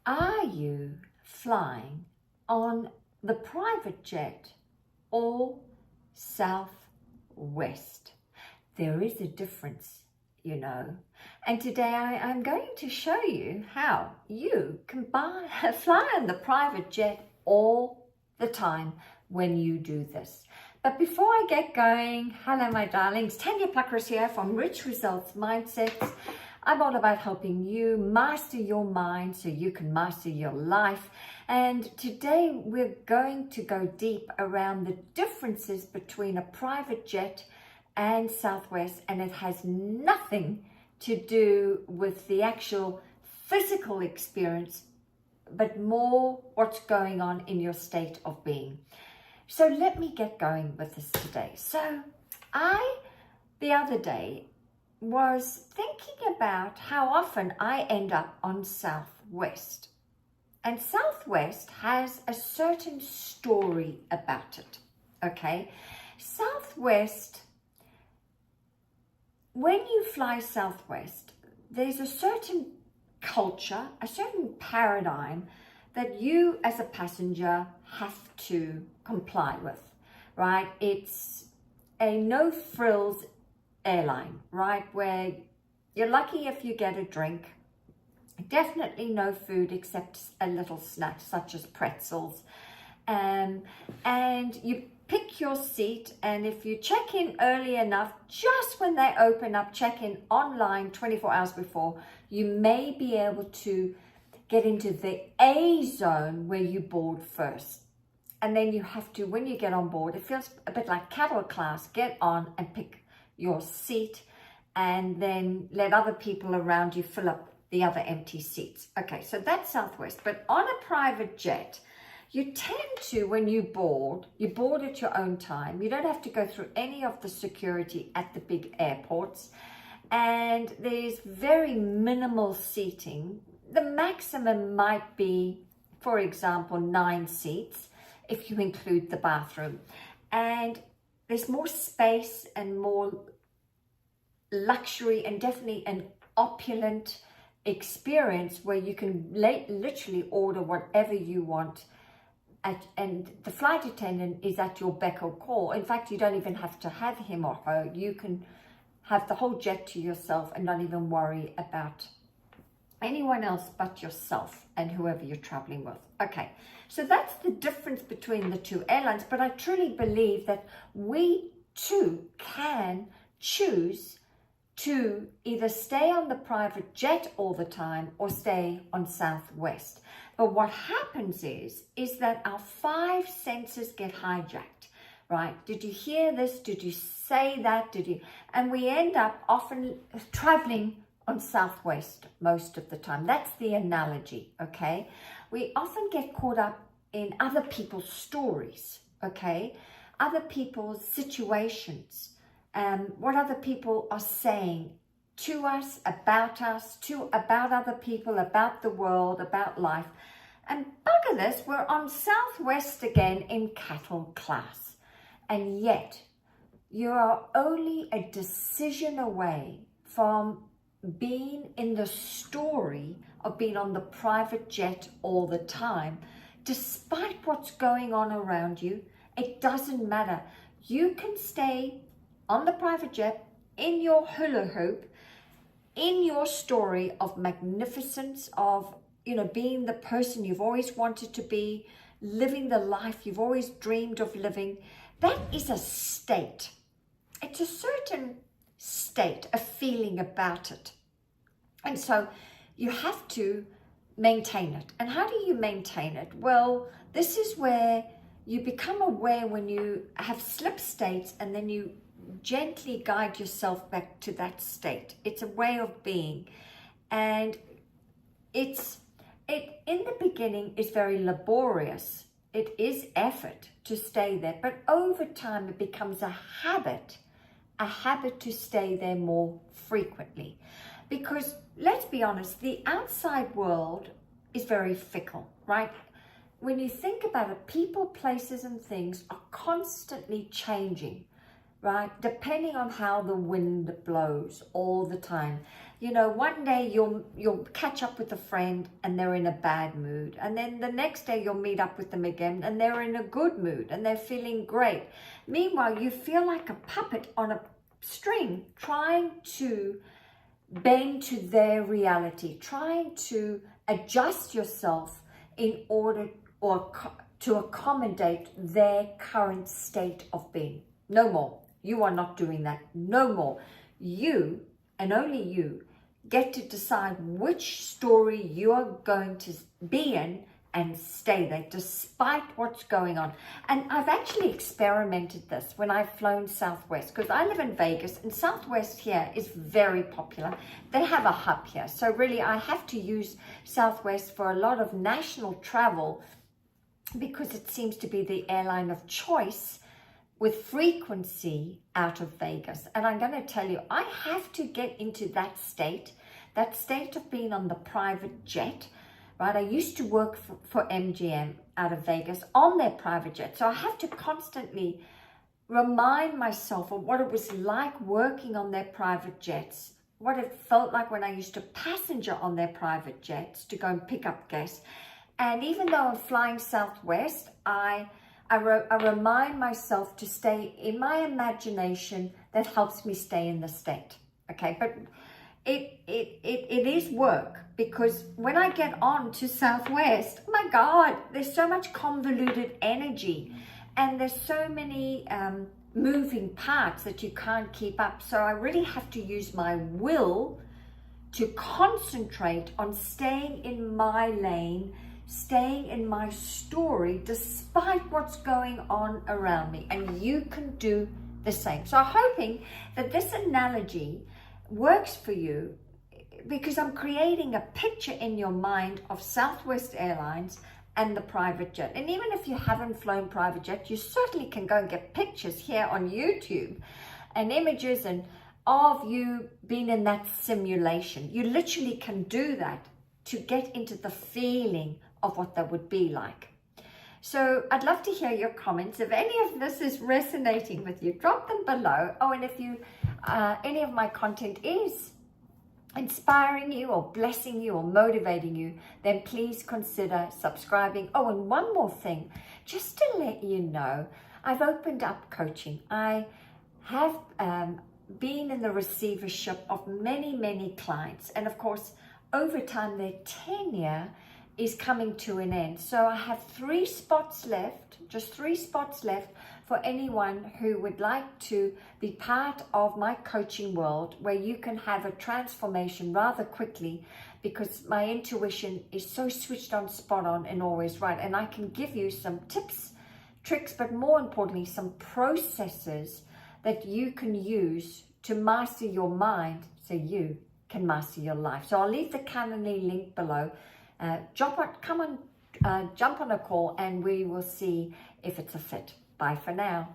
Are you flying on the private jet or Southwest? There is a difference, you know. And today I'm going to show you how you can fly on the private jet all the time when you do this. But before I get going, hello my darlings, Tanya here from Rich Results Mindsets. I'm all about helping you master your mind so you can master your life. And today we're going to go deep around the differences between a private jet and Southwest, and it has nothing to do with the actual physical experience, but more what's going on in your state of being. So let me get going with this today. So the other day, was thinking about how often I end up on Southwest. And Southwest has a certain story about it, okay? Southwest, when you fly Southwest, there's a certain culture, a certain paradigm that you as a passenger have to comply with, right? It's a no-frills airline, right, where you're lucky if you get a drink, definitely no food except a little snack such as pretzels, and you pick your seat, and if you check in early enough, just when they open up, check in online 24 hours before, you may be able to get into the A zone where you board first. And then you have to, when you get on board, it feels a bit like cattle class, get on and pick your seat and then let other people around you fill up the other empty seats. Okay, so that's Southwest. But on a private jet, you tend to, when you board at your own time. You don't have to go through any of the security at the big airports. And there's very minimal seating. The maximum might be, for example, 9 seats, if you include the bathroom. And there's more space and more luxury and definitely an opulent experience where you can literally order whatever you want and the flight attendant is at your beck or call. In fact, you don't even have to have him or her. You can have the whole jet to yourself and not even worry about anyone else but yourself and whoever you're traveling with. Okay, so that's the difference between the two airlines, but I truly believe that we too can choose to either stay on the private jet all the time or stay on Southwest. But what happens is that our 5 senses get hijacked, right? Did you hear this? Did you say that? And we end up often traveling on Southwest most of the time. That's the analogy, okay? We often get caught up in other people's stories, okay? Other people's situations, what other people are saying to us, about other people, about the world, about life. And bugger this, we're on Southwest again in cattle class. And yet, you are only a decision away from being in the story of being on the private jet all the time. Despite what's going on around you, it doesn't matter. You can stay on the private jet in your hula hoop, in your story of magnificence, of, you know, being the person you've always wanted to be, living the life you've always dreamed of living. That is a state. It's a certain state, a feeling about it. And so you have to maintain it. And how do you maintain it? Well, this is where you become aware when you have slip states, and then you gently guide yourself back to that state. It's a way of being. And it in the beginning is very laborious. It is effort to stay there, but over time it becomes a habit to stay there more frequently. Because let's be honest, the outside world is very fickle, right? When you think about it, people, places and things are constantly changing, right? Depending on how the wind blows all the time. You know, one day you'll catch up with a friend and they're in a bad mood. And then the next day you'll meet up with them again and they're in a good mood and they're feeling great. Meanwhile, you feel like a puppet on a string trying to bend to their reality, trying to adjust yourself in order to accommodate their current state of being. No more. You are not doing that. No more. You, and only you, get to decide which story you are going to be in and stay there despite what's going on. And I've actually experimented this when I've flown Southwest, because I live in Vegas and Southwest here is very popular. They have a hub here. So really I have to use Southwest for a lot of national travel because it seems to be the airline of choice with frequency out of Vegas. And I'm going to tell you, I have to get into that state of being on the private jet, right? I used to work for MGM out of Vegas on their private jet. So I have to constantly remind myself of what it was like working on their private jets, what it felt like when I used to passenger on their private jets to go and pick up guests. And even though I'm flying Southwest, I remind myself to stay in my imagination. That helps me stay in the state. Okay, but it is work, because when I get on to Southwest, oh my God, there's so much convoluted energy and there's so many moving parts that you can't keep up. So I really have to use my will to concentrate on staying in my lane, staying in my story despite what's going on around me. And you can do the same. So I'm hoping that this analogy works for you, because I'm creating a picture in your mind of Southwest Airlines and the private jet. And even if you haven't flown private jet, you certainly can go and get pictures here on YouTube and images and of you being in that simulation. You literally can do that to get into the feeling of what that would be like. So I'd love to hear your comments. If any of this is resonating with you, drop them below. Oh, and if you any of my content is inspiring you or blessing you or motivating you, then please consider subscribing. Oh, and one more thing, just to let you know, I've opened up coaching. I have been in the receivership of many clients, and of course over time their tenure is coming to an end. So I have 3 spots left, just 3 spots left for anyone who would like to be part of my coaching world, where you can have a transformation rather quickly, because my intuition is so switched on, spot on, and always right. And I can give you some tips, tricks, but more importantly, some processes that you can use to master your mind so you can master your life. So I'll leave the Calendly link below. Jump on a call and we will see if it's a fit. Bye for now.